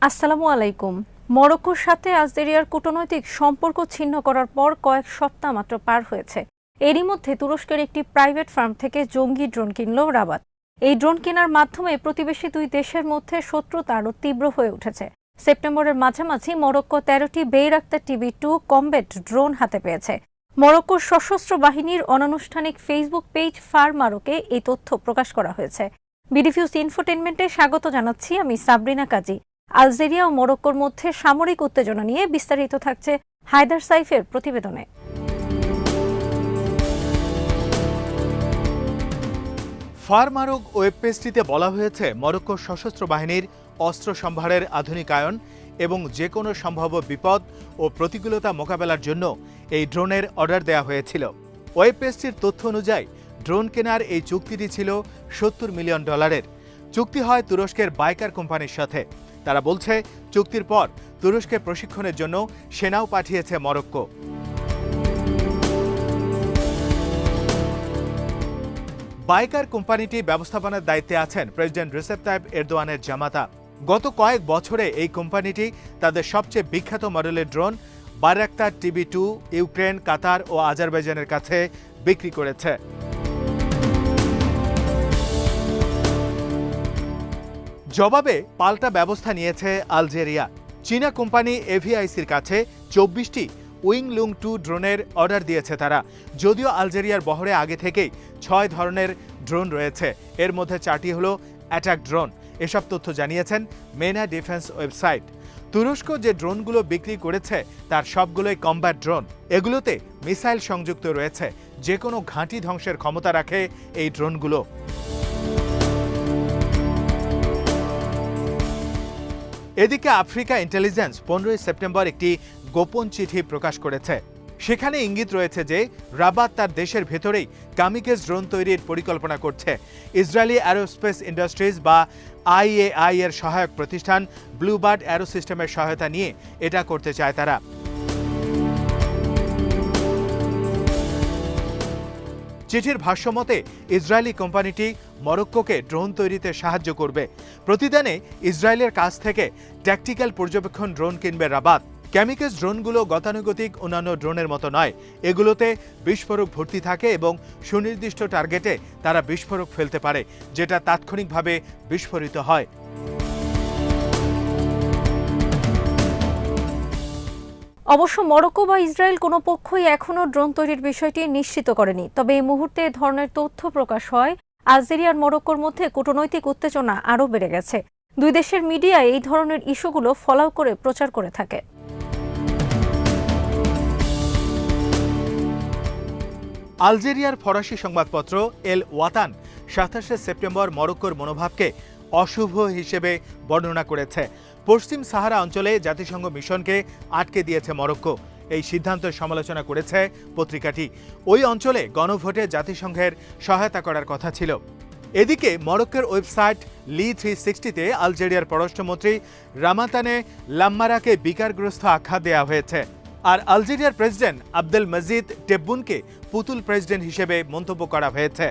আসসালামু আলাইকুম। মরক্কোর সাথে আলজেরিয়ার কূটনৈতিক সম্পর্ক ছিন্ন করার পর কয়েক সপ্তাহ মাত্র পার হয়েছে। এরই মধ্যে তুরস্কের একটি প্রাইভেট ফার্ম থেকে জঙ্গি ড্রোন কিনল রাবাত। এই ড্রোন কেনার মাধ্যমে প্রতিবেশী দুই দেশের মধ্যে শত্রুতা আরও তীব্র হয়ে উঠেছে। সেপ্টেম্বরের মাঝামাঝি মরক্কো 13টি বেইরাক্তার TB2 কমব্যাট ড্রোন হাতে পেয়েছে। মরক্কোর সশস্ত্র বাহিনীর অনানুষ্ঠানিক ফেসবুক পেজ ফারমারোকে এই তথ্য প্রকাশ করা হয়েছে। বিডিভিউজ ইনফোটেনমেন্টে স্বাগত জানাচ্ছি আমি সাবরিনা কাজী। আলজেরিয়া ও মরক্কোর মধ্যে সামরিক উত্তেজনা নিয়ে বিস্তারিত থাকছে হায়দার সাইফের প্রতিবেদনে। ফারমারোক ওয়েব পেজটিতে বলা হয়েছে, মরক্কোর সশস্ত্র বাহিনীর অস্ত্র সম্ভারের আধুনিকায়ন এবং যে কোনো সম্ভাব্য বিপদ ও প্রতিকূলতা মোকাবেলার জন্য এই ড্রোনের অর্ডার দেওয়া হয়েছিল। ওয়েব পেজটির তথ্য অনুযায়ী ড্রোন কেনার এই চুক্তিটি ছিল $70 মিলিয়ন। চুক্তি হয় তুরস্কের বাইকার কোম্পানির সাথে। তারা বলছে, চুক্তির পর তুরস্কে প্রশিক্ষণের জন্য সেনাও পাঠিয়েছে মরক্কো। বাইকার কোম্পানিটি ব্যবস্থাপনার দায়িত্বে আছেন প্রেসিডেন্ট রিসেপ তাইপ এরদোয়ানের জামাতা। গত কয়েক বছরে এই কোম্পানিটি তাদের সবচেয়ে বিখ্যাত মডেলের ড্রোন বাইরাক্তার TB2 ইউক্রেন, কাতার ও আজারবাইজানের কাছে বিক্রি করেছে। জবাবে পাল্টা ব্যবস্থা নিয়েছে আলজেরিয়া। চীনা কোম্পানি এভিআইসির কাছে 24টি উইংলুং 2 ড্রোনের অর্ডার দিয়েছে তারা। যদিও আলজেরিয়ার বহরে আগে থেকেই 6 ধরনের ড্রোন রয়েছে, এর মধ্যে 4টি হলো অ্যাটাক ড্রোন। এসব তথ্য জানিয়েছেন মেনা ডিফেন্স ওয়েবসাইট। তুরস্ক যে ড্রোনগুলো বিক্রি করেছে তার সবগুলোই কমব্যাট ড্রোন। এগুলোতে মিসাইল সংযুক্ত রয়েছে। যে কোনো ঘাঁটি ধ্বংসের ক্ষমতা রাখে এই ড্রোনগুলো। এদিকে আফ্রিকা ইন্টেলিজেন্স 15 সেপ্টেম্বর একটি গোপন চিঠি প্রকাশ করেছে। সেখানে ইঙ্গিত রয়েছে যে রাবাত তার দেশের ভেতরেই কামিকেজ ড্রোন তৈরির পরিকল্পনা করছে। ইসরায়েলি অ্যারোস্পেস ইন্ডাস্ট্রিজ বা IAI এর সহায়ক প্রতিষ্ঠান ব্লুবার্ড অ্যারো সিস্টেমের সহায়তা নিয়ে এটা করতে চায় তারা। চিঠির ভাষ্যমতে ইসরায়েলি কোম্পানিটি মরক্কোকে ড্রোন তৈরিতে সাহায্য করবে। প্রতিদানে ইসরায়েলের কাছ থেকে ট্যাকটিক্যাল পর্যবেক্ষণ ড্রোন কিনবে রাবাত। ক্যামিকেজ ড্রোনগুলো গতানুগতিক অন্যান্য ড্রোনের মতো নয়। এগুলোতে বিস্ফোরক ভর্তি থাকে এবং সুনির্দিষ্ট টার্গেটে তারা বিস্ফোরক ফেলতে পারে, যেটা তাৎক্ষণিকভাবে বিস্ফোরিত হয়। অবশ্য মরক্কো বা ইসরায়েল কোনো পক্ষই এখনও ড্রোন তৈরির বিষয়টি নিশ্চিত করেনি। তবে এই মুহূর্তে এ ধরনের তথ্য প্রকাশ হয় আলজেরিয়ার মরক্কোর মধ্যে কূটনৈতিক উত্তেজনা আরও বেড়ে গেছে। দুই দেশের মিডিয়া এই ধরনের ইস্যুগুলো ফলাও করে প্রচার করে থাকে। আলজেরিয়ার ফরাসি সংবাদপত্র এল ওয়াতান 27 সেপ্টেম্বর মরক্কোর মনোভাবকে অশুভ হিসেবে বর্ণনা করেছে। পশ্চিম সাহারা অঞ্চলে জাতিসংঘ মিশনকে আটকে দিয়েছে মরক্কো। এই সিদ্ধান্তের সমালোচনা করেছে পত্রিকাটি। ওই অঞ্চলে গণভোটে জাতিসংঘের সহায়তা করার কথা ছিল। এদিকে মরক্কোর ওয়েবসাইট লি360-তে আলজেরিয়ার পররাষ্ট্রমন্ত্রী রামাতানে লাম্মারাকে বিকারগ্রস্ত আখ্যা দেওয়া হয়েছে। আর আলজেরিয়ার প্রেসিডেন্ট আব্দেল মজিদ টেব্বুনকে পুতুল প্রেসিডেন্ট হিসেবে মন্তব্য করা হয়েছে।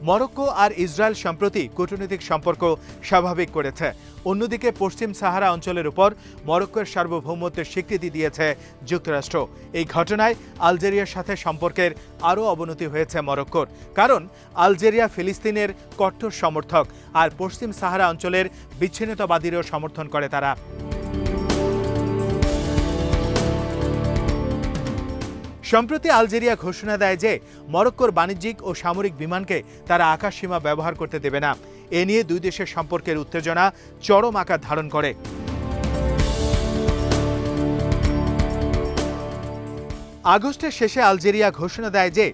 মরক্কো আর ইসরায়েল সম্প্রতি কূটনৈতিক সম্পর্ক স্বাভাবিক করেছে। অন্যদিকে পশ্চিম সাহারা অঞ্চলের উপর মরক্কোর সার্বভৌমত্বের স্বীকৃতি দিয়েছে যুক্তরাষ্ট্র। এই ঘটনায় আলজেরিয়ার সাথে সম্পর্কের আরও অবনতি হয়েছে মরক্কোর। কারণ আলজেরিয়া ফিলিস্তিনের কট্টর সমর্থক, আর পশ্চিম সাহারা অঞ্চলের বিচ্ছিন্নতাবাদীরও সমর্থন করে তারা। সম্প্রতি আলজেরিয়া ঘোষণা দেয় যে মরক্কোর বাণিজ্যিক ও সামরিক বিমানকে তারা আকাশসীমা ব্যবহার করতে দেবে না। এ নিয়ে দুই দেশের সম্পর্কের উত্তেজনা চরম আকার ধারণ করে। আগস্টের শেষে আলজেরিয়া ঘোষণা দেয় যে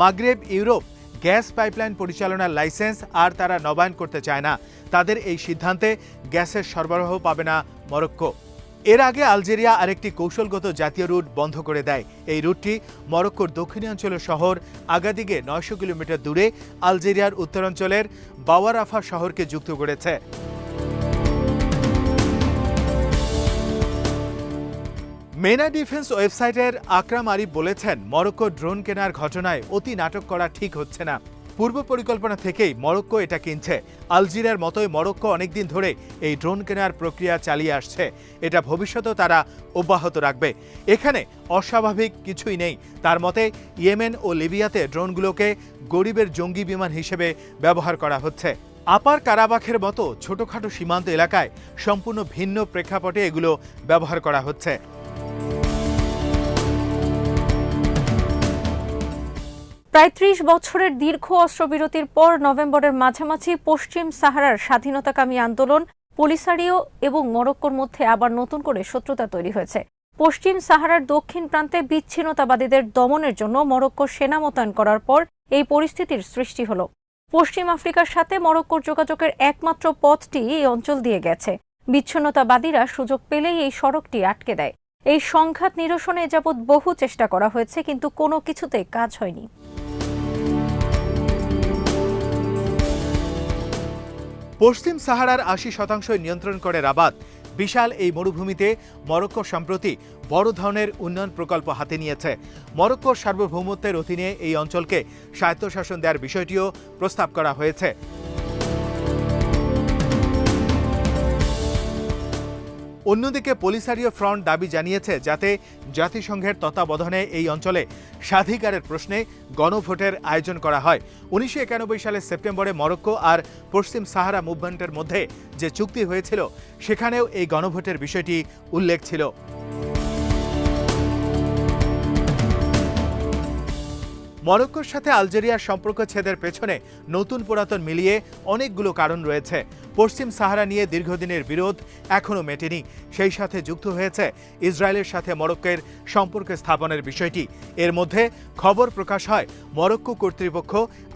মাগরেব ইউরোপ গ্যাস পাইপলাইন পরিচালনার লাইসেন্স আর তারা নবায়ন করতে চায় না। তাদের এই সিদ্ধান্তে গ্যাসের সরবরাহ পাবে না মরক্কো। এর আগে আলজেরিয়া আরেকটি কৌশলগত জাতীয় রুট বন্ধ করে দেয়। এই রুটটি মরক্কোর দক্ষিণাঞ্চলের শহর আগাদিগে 900 কিলোমিটার দূরে আলজেরিয়ার উত্তরাঞ্চলের বাওয়ারাফা শহরকে যুক্ত করেছে। মেনা ডিফেন্স ওয়েবসাইটের আকরাম আরিফ বলেছেন, মরক্কো ড্রোন কেনার ঘটনায় অতি নাটক করা ঠিক হচ্ছে না। পূর্ব পরিকল্পনা থেকেই মরক্কো এটা কিনছে। আলজেরিয়ার মতোই মরক্কো অনেকদিন ধরে এই ড্রোন কেনার প্রক্রিয়া চালিয়ে আসছে। এটা ভবিষ্যতেও তারা অব্যাহত রাখবে। এখানে অস্বাভাবিক কিছুই নেই। তার মতে ইয়েমেন ও লিবিয়াতে ড্রোনগুলোকে গরিবের জঙ্গি বিমান হিসেবে ব্যবহার করা হচ্ছে। আপার কারাবাখের মতো ছোটখাটো সীমান্ত এলাকায় সম্পূর্ণ ভিন্ন প্রেক্ষাপটে এগুলো ব্যবহার করা হচ্ছে। প্রায় ৩০ বছরের দীর্ঘ অস্ত্রবিরতির পর নভেম্বরের মাঝামাঝি পশ্চিম সাহারার স্বাধীনতাকামী আন্দোলন পলিসারিও এবং মরক্কোর মধ্যে আবার নতুন করে শত্রুতা তৈরি হয়েছে। পশ্চিম সাহারার দক্ষিণ প্রান্তে বিচ্ছিন্নতাবাদীদের দমনের জন্য মরক্কোর সেনা মোতায়েন করার পর এই পরিস্থিতির সৃষ্টি হল। পশ্চিম আফ্রিকার সাথে মরক্কোর যোগাযোগের একমাত্র পথটি এই অঞ্চল দিয়ে গেছে। বিচ্ছিন্নতাবাদীরা সুযোগ পেলেই এই সড়কটি আটকে দেয়। এই সংঘাত নিরসনে যাবৎ বহু চেষ্টা করা হয়েছে, কিন্তু কোনো কিছুতেই কাজ হয়নি। পশ্চিম সাহারার ৮০% নিয়ন্ত্রণ করে রাবাত। বিশাল এই মরুভূমিতে মরক্কো সম্প্রতি বড় ধরনের উন্নয়ন প্রকল্প হাতে নিয়েছে। মরক্কোর সার্বভৌমত্বের অধীনে এই অঞ্চলকে স্বায়ত্তশাসন দেওয়ার বিষয়টিও প্রস্তাব করা হয়েছে। অন্যদিকে পলিসারিও ফ্রন্ট দাবি জানিয়েছে যাতে জাতিসংঘের তত্ত্বাবধানে এই অঞ্চলে স্বাধিকারের প্রশ্নে গণভোটের আয়োজন করা হয়। ১৯৯১ সালের সেপ্টেম্বরে মরক্কো আর পশ্চিম সাহারা মুভমেন্টের মধ্যে যে চুক্তি হয়েছিল সেখানেও এই গণভোটের বিষয়টি উল্লেখ ছিল। মরক্কোর সাথে আলজেরিয়ার সম্পর্ক ছেদের পেছনে নতুন পুরাতন মিলিয়ে অনেকগুলো কারণ রয়েছে। পশ্চিম সাহারা নিয়ে দীর্ঘদিনের বিরোধ এখনও মেটেনি। সেই সাথে যুক্ত হয়েছে ইসরায়েলের সাথে মরক্কোর সম্পর্ক স্থাপনের বিষয়টি। এর মধ্যে খবর প্রকাশ হয় মরক্কো কর্তৃপক্ষ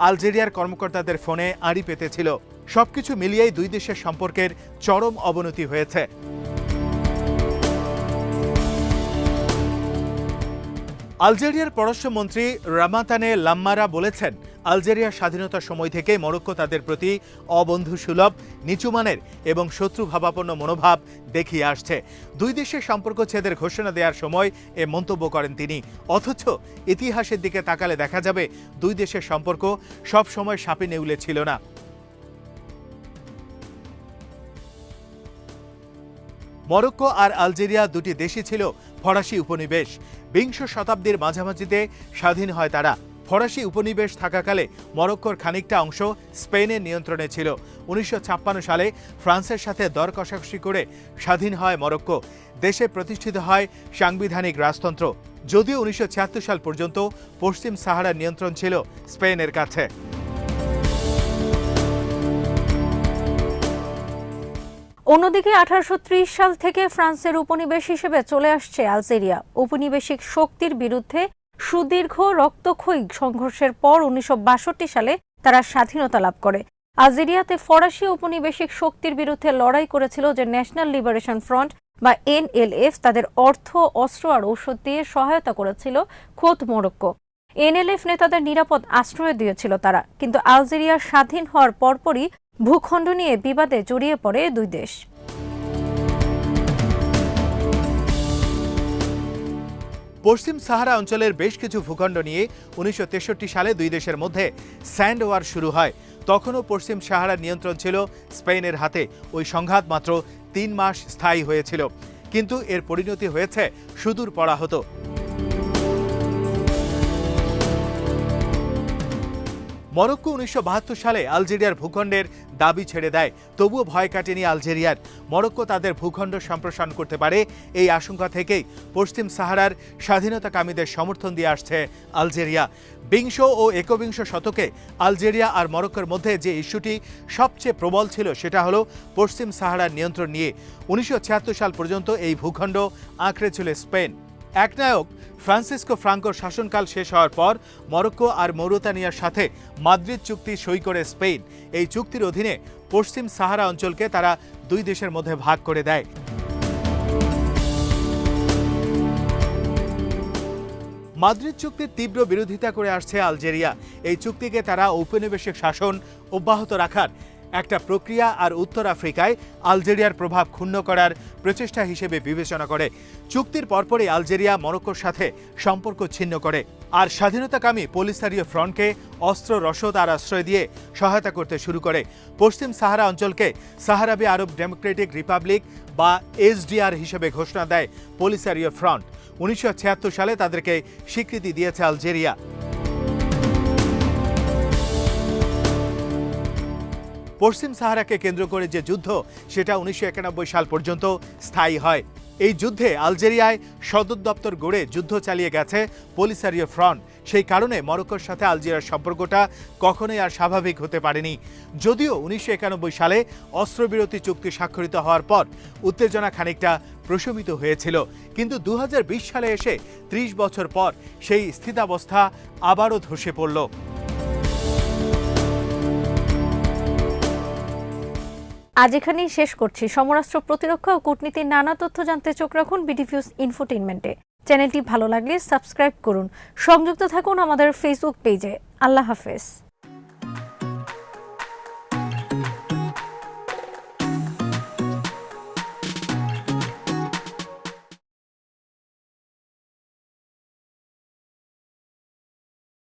আলজেরিয়ার কর্মকর্তাদের ফোনে আড়ি পেতেছিল। সবকিছু মিলিয়েই দুই দেশের সম্পর্কের চরম অবনতি হয়েছে। আলজেরিয়ার পররাষ্ট্রমন্ত্রী রামাতানে লাম্মারা বলেছেন, আলজেরিয়ার স্বাধীনতার সময় থেকে মরক্কো তাদের প্রতি অবন্ধুসুলভ, নিচুমানের এবং শত্রুভাবাপন্ন মনোভাব দেখিয়ে আসছে। দুই দেশের সম্পর্ক ছেদের ঘোষণা দেওয়ার সময় এ মন্তব্য করেন তিনি। অথচ ইতিহাসের দিকে তাকালে দেখা যাবে দুই দেশের সম্পর্ক সব সময় সাপে নেউলে ছিল না। মরক্কো আর আলজেরিয়া দুটি দেশই ছিল ফরাসি উপনিবেশ। বিংশ শতাব্দীর মাঝামাঝিতে স্বাধীন হয় তারা। ফরাসি উপনিবেশ থাকাকালে মরক্কোর খানিকটা অংশ স্পেনের নিয়ন্ত্রণে ছিল। ১৯৫৬ সালে ফ্রান্সের সাথে দর কষাকষি করে স্বাধীন হয় মরক্কো। দেশে প্রতিষ্ঠিত হয় সাংবিধানিক রাজতন্ত্র। যদিও ১৯৭৬ সাল পর্যন্ত পশ্চিম সাহারার নিয়ন্ত্রণ ছিল স্পেনের কাছে। অন্যদিকে ১৮৩০ সাল থেকে ফ্রান্সের উপনিবেশ হিসেবে চলে আসছে আলজেরিয়া। ঔপনিবেশিক শক্তির বিরুদ্ধে সুদীর্ঘ রক্তক্ষয়ী সংঘর্ষের পর ১৯৬২ সালে তারা স্বাধীনতা লাভ করে। আলজেরিয়াতে ফরাসি ঔপনিবেশিক শক্তির বিরুদ্ধে লড়াই করেছিল যে ন্যাশনাল লিবারেশন ফ্রন্ট বা এনএলএফ। তাদের অর্থ, অস্ত্র আর ঔষধ দিয়ে সহায়তা করেছিল খোদ মরক্কো। এনএলএফ নেতাদের নিরাপদ আশ্রয় দিয়েছিল তারা। কিন্তু আলজেরিয়া স্বাধীন হওয়ার পরপরই ভূখণ্ড নিয়ে বিবাদে জড়িয়ে পড়ে দুই দেশ। পশ্চিম সাহারা অঞ্চলের বেশ কিছু ভূখণ্ড নিয়ে ১৯৬৩ সালে দুই দেশের মধ্যে স্যান্ড ওয়ার শুরু হয়। তখনও পশ্চিম সাহারার নিয়ন্ত্রণ ছিল স্পেনের হাতে। ওই সংঘাত মাত্র ৩ মাস স্থায়ী হয়েছিল, কিন্তু এর পরিণতি হয়েছে সুদূর পরাহত। মরক্কো ১৯৭২ সালে আলজেরিয়ার ভূখণ্ডের দাবি ছেড়ে দেয়। তবুও ভয় কাটেনি আলজেরিয়ার। মরক্কো তাদের ভূখণ্ড সম্প্রসারণ করতে পারে এই আশঙ্কা থেকেই পশ্চিম সাহারার স্বাধীনতাকামীদের সমর্থন দিয়ে আসছে আলজেরিয়া। বিংশ ও একবিংশ শতকে আলজেরিয়া আর মরক্কোর মধ্যে যে ইস্যুটি সবচেয়ে প্রবল ছিল সেটা হলো পশ্চিম সাহারার নিয়ন্ত্রণ নিয়ে। ১৯৭৬ সাল পর্যন্ত এই ভূখণ্ড আঁকড়ে ছিল স্পেন। একনায়ক ফ্রান্সিসকো ফ্রাঙ্কোর শাসনকাল শেষ হওয়ার পর মরক্কো আর মৌরিতানিয়ার সাথে মাদ্রিদ চুক্তি সই করে স্পেন। এই চুক্তির অধীনে পশ্চিম সাহারা অঞ্চলকে তারা দুই দেশের মধ্যে ভাগ করে দেয়। মাদ্রিদ চুক্তির তীব্র বিরোধিতা করে আসছে আলজেরিয়া। এই চুক্তিকে তারা ঔপনিবেশিক শাসন অব্যাহত রাখার একটা প্রক্রিয়া আর উত্তর আফ্রিকায় আলজেরিয়ার প্রভাব ক্ষুণ্ণ করার প্রচেষ্টা হিসেবে বিবেচনা করে। চুক্তির পরপরই আলজেরিয়া মরক্কোর সাথে সম্পর্ক ছিন্ন করে আর স্বাধীনতাকামী পলিসারিও ফ্রন্টকে অস্ত্র রসদ আর আশ্রয় দিয়ে সহায়তা করতে শুরু করে। পশ্চিম সাহারা অঞ্চলকে সাহারাবি আরব ডেমোক্রেটিক রিপাবলিক বা এসডিআর হিসেবে ঘোষণা দেয় পলিসারিও ফ্রন্ট। 1976 সালে তাদেরকে স্বীকৃতি দিয়েছে আলজেরিয়া। পশ্চিম সাহারাকে কেন্দ্র করে যে যুদ্ধ, সেটা 1991 সাল পর্যন্ত স্থায়ী হয়। এই যুদ্ধে আলজেরিয়ায় সদর দপ্তর গড়ে যুদ্ধ চালিয়ে গেছে পলিসারিও ফ্রন্ট। সেই কারণে মরক্কোর সাথে আলজেরিয়ার সম্পর্কটা কখনোই আর স্বাভাবিক হতে পারেনি। যদিও 1991 সালে অস্ত্রবিরতি চুক্তি স্বাক্ষরিত হওয়ার পর উত্তেজনা খানিকটা প্রশমিত হয়েছিল, কিন্তু 2020 সালে এসে 30 বছর পর সেই স্থিতাবস্থা আবারও ধসে পড়ল। আজ এখানেই শেষ করছি। সমরাস্ত্র, প্রতিরক্ষা ও কূটনীতির নানা তথ্য জানতে চোখ রাখুন বিডিভিউজ ইনফোটেইনমেন্টে। চ্যানেলটি ভালো লাগলে সাবস্ক্রাইব করুন। সংযুক্ত থাকুন আমাদের ফেসবুক পেজে। আল্লাহ হাফেজ।